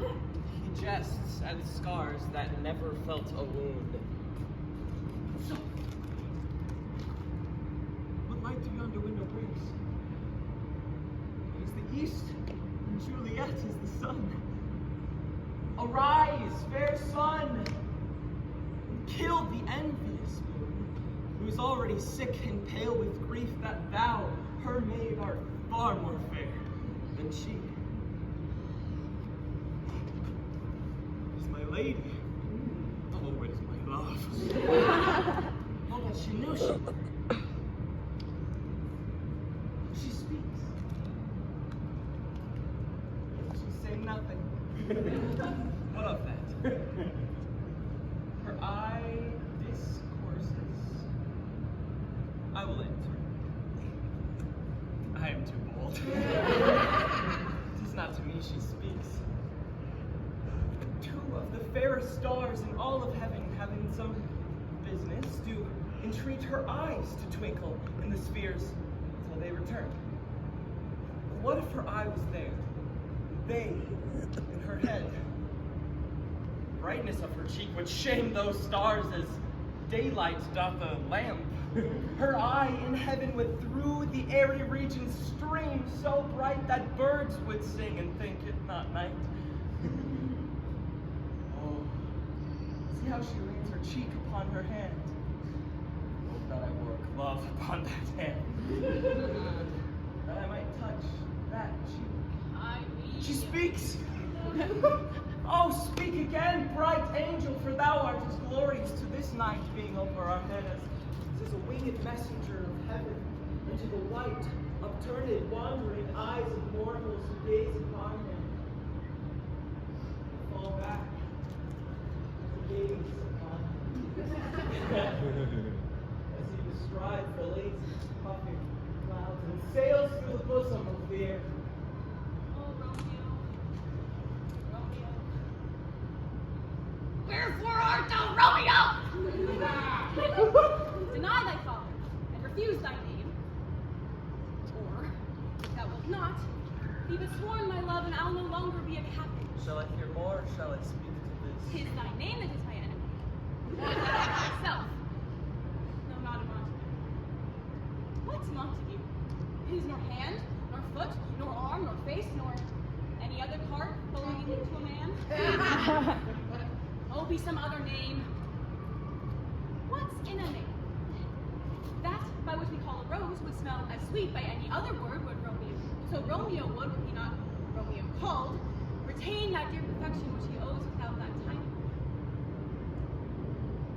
He jests at scars that never felt a wound. So, what light do yonder window brings? It is the east, and Juliet is the sun. Arise, fair sun, and kill the envious moon, who is already sick and pale with grief that thou, her maid, art far more fair than she. It is my lady. Oh, it is my love. Oh, but she knew she speaks. She say nothing. What of that? Her eye discourses. I will answer. I am too bold. It is not to me she speaks. Two of the fairest stars in all of heaven, having some business, do entreat her eyes to twinkle in the spheres till they return. But what if her eye was there? They in her head. The brightness of her cheek would shame those stars as daylight doth a lamp. Her eye in heaven would through the airy regions stream so bright that birds would sing and think it not night. Oh, see how she leans her cheek upon her hand. Oh, that I wore a glove upon that hand, that I might touch that cheek. She speaks! Oh, speak again, bright angel, for thou art as glorious to this night being over our head as is a winged messenger of heaven, and to the white, upturned, wandering eyes of mortals who gaze upon him. Fall back to gaze upon him. As he bestrides the lazy, puffing clouds and sails through the bosom of the air. Wherefore art thou, Romeo? Deny thy father, and refuse thy name. Or, if thou wilt not, be besworn my love, and I'll no longer be a captive. Shall I hear more, or shall I speak to this? 'Tis thy name that is my enemy. Thyself. No, not a Montague. What's Montague? It is nor hand, nor foot, nor arm, nor face, nor any other part belonging to a man. Oh, be some other name. What's in a name? That by which we call a rose would smell as sweet by any other word would Romeo. So Romeo would, were he not Romeo called, retain that dear perfection which he owes without that time.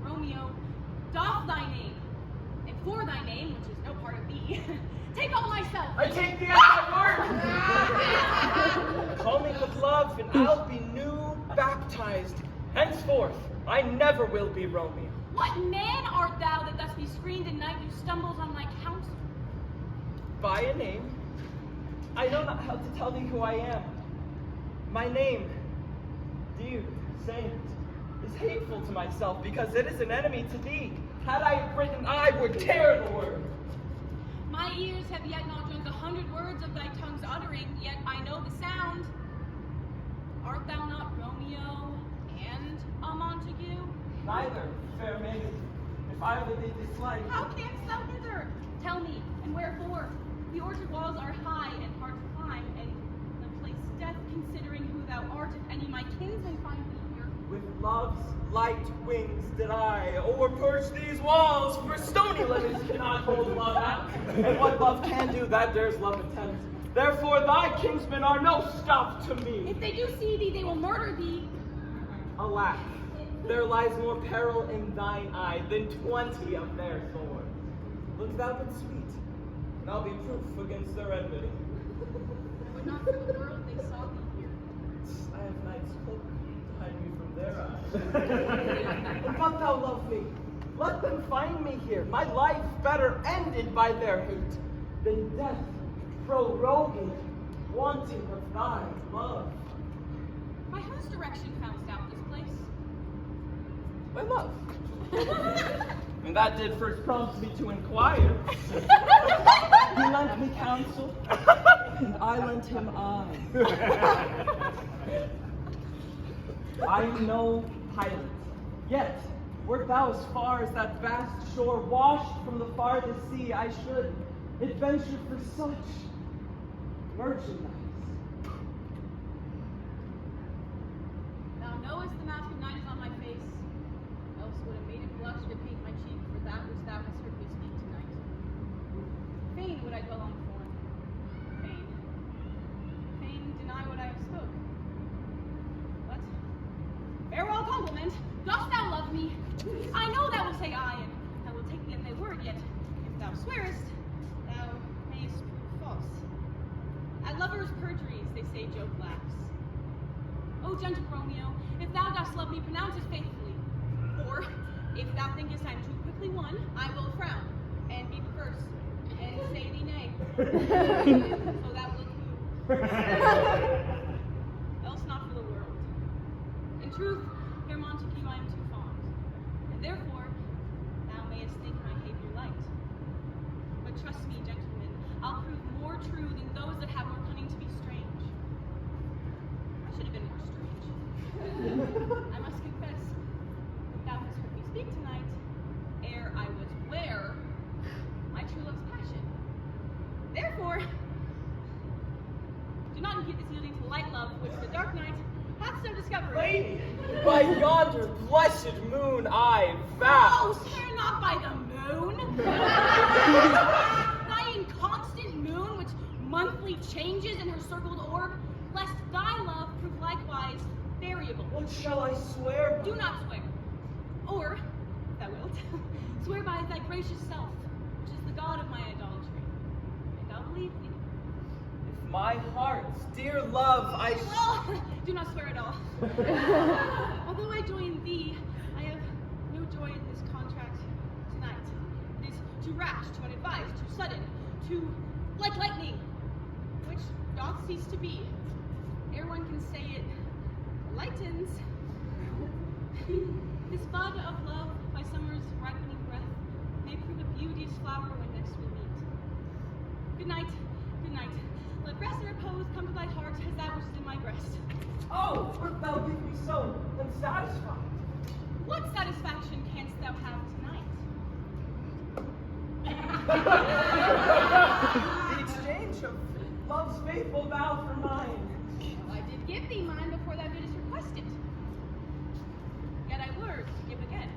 Romeo, doff thy name, and for thy name, which is no part of thee, take all myself. I take thee at thy word! Call me with love, and I'll be new baptized. Henceforth, I never will be Romeo. What man art thou that thus be screened in night who stumbles on my counsel? By a name, I know not how to tell thee who I am. My name, dear saint, is hateful to myself because it is an enemy to thee. Had I it written, I would tear the word. My ears have yet not joined 100 words of thy tongue's uttering, yet I know the sound. Art thou not Romeo and a Montague? Neither, fair maiden, if either thee dislike. How canst thou hither? Tell me, and wherefore? The orchard walls are high and hard to climb, and the place death, considering who thou art, if any my kinsmen find thee here. With love's light wings did I overperch these walls, for stony limits cannot hold love out, and what love can do, that dares love attempt. Therefore thy kinsmen are no stop to me. If they do see thee, they will murder thee. Alack, there lies more peril in thine eye than 20 of their swords. Look thou but sweet, and I'll be proof against their enmity. I would not for the world they saw thee here. I have night's cloak to hide me from their eyes. But thou love me, let them find me here. My life better ended by their hate than death prorogued, wanting of thy love. By whose direction foundst thou this place? My love. And that did first prompt me to inquire. He lent me counsel, and I lent him eye. I am no pilot. Yet, wert thou as far as that vast shore, washed from the farthest sea, I should adventure for such merchandise. Thou knowest the mask of night is on my face, else would have made it blush to paint my cheek for that which thou hast heard me speak tonight. Fain would I dwell on form, fain deny what I have spoke. But, farewell compliment, dost thou love me? I know thou wilt say aye, and I will take thee at thy word, yet, if thou swearest, thou mayest prove false. At lovers' perjuries, they say joke laughs. O gentle Romeo, if thou dost love me, pronounce it faithfully. Or, if thou thinkest I am too quickly won, I will frown, and be perverse, and say thee nay. So thou wilt move. Else not for the world. In truth, fair Montague, I am too fond, and therefore thou mayest think my behavior light. But trust me, gentlemen, I'll prove more true than those that have more cunning to be strange. I should have been more strange. I must confess that thou hast heard me speak tonight, ere I was ware my true love's passion. Therefore, do not impute this yielding to light love, which the dark night hath so discovered. Lady, by yonder blessed moon I vow. Oh, swear not by the moon! Thy inconstant moon, which monthly changes in her circled orb, lest thy love prove likewise variable. What shall I swear by? Do not swear. Or, if thou wilt, swear by thy gracious self, which is the god of my idolatry. And I'll believe thee. If my heart's dear love I Well, do not swear at all. Although I join thee, I have no joy in this contract tonight. It is too rash, too unadvised, too sudden, too like lightning, which doth cease to be. Ere one can say it lightens. This bud of love by summer's ripening breath may prove a beauteous flower when next we meet. Good night, good night. Let rest and repose come to thy heart as that which is in my breast. Oh, wilt thou give me so unsatisfied? What satisfaction canst thou have tonight? The exchange of love's faithful vow for mine. Well, I did give thee mine before thou didst request it. Yet I were to give again.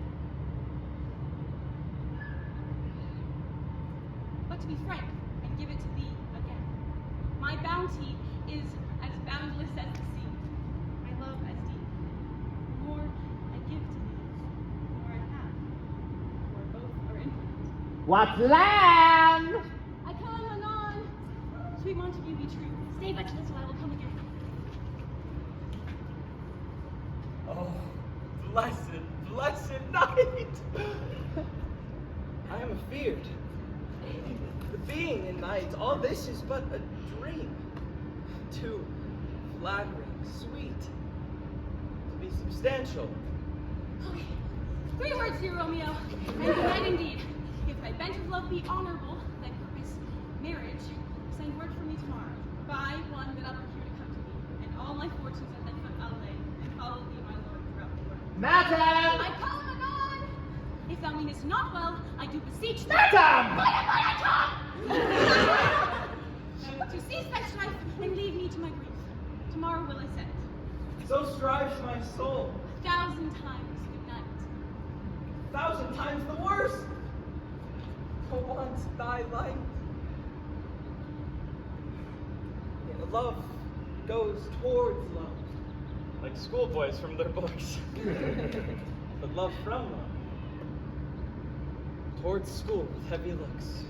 But to be frank, and give it to thee again. My bounty is as boundless as the sea. My love as deep. The more I give to thee, the more I have. For both are infinite. What land? I come anon. Sweet Montague, be true. Stay but a little, I will come again. Oh, blessed night! I am afeard. The being in night, all this is but a dream. Too flattering, sweet, to be substantial. Okay. 3 words here, Romeo. And good night indeed. If thy bent of love be honorable, thy purpose, marriage, send word for me tomorrow. Buy one that I'll procure to come to thee, and all my fortunes at thy foot I'll lay, and follow thee, my lord, throughout the world. Madam! I call him anon! If thou meanest not well, I do beseech thee. Madam! To cease thy strife and leave me to my grief. Tomorrow will I set. So strives my soul. 1,000 times good night. 1,000 times the worst. To want thy light. Yeah, love goes towards love, like schoolboys from their books. But love from love, towards school with heavy looks.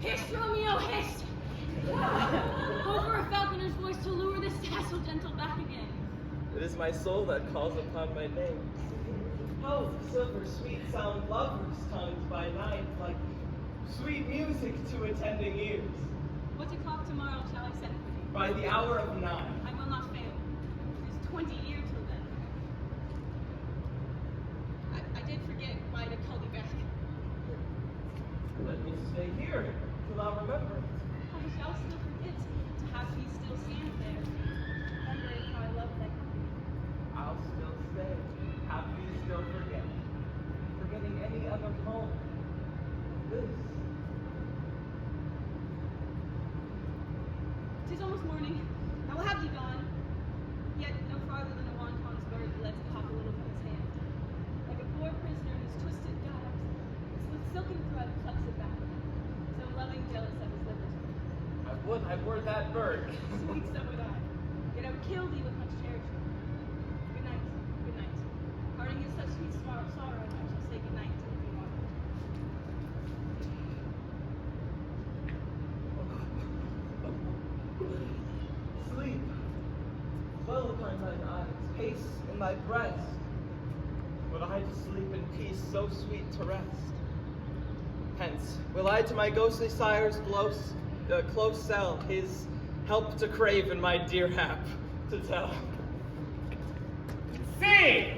Hiss, Romeo, hiss! Over a falconer's voice to lure this tassel gentle back again. It is my soul that calls upon my name. How silver sweet sound lovers' tongues by night, like sweet music to attending ears. What o'clock tomorrow shall I send for thee? By the hour of 9. I will not fail. It is 20 years till then. I did forget why I called you back. Let me stay here till I remember. I shall still forget to have thee still stand there, remembering how I love thy company. 'Tis almost morning. I will have thee gone. Yet no farther than a wanton's bird lets pop a little from his hand. Like a poor prisoner in his twisted gyves, with silken thread plucks it back. So loving, jealous of his liberty. I were that bird. Sweet, so would I. Yet I would kill thee with much charity. Good night, good night. Parting is such sweet sorrow, I shall say good night to every one. Sleep, well upon thine eyes, pace in thy breast. Would I to sleep in peace, so sweet to rest. Hence, will I to my ghostly sire's close cell his help to crave and my dear hap to tell. See!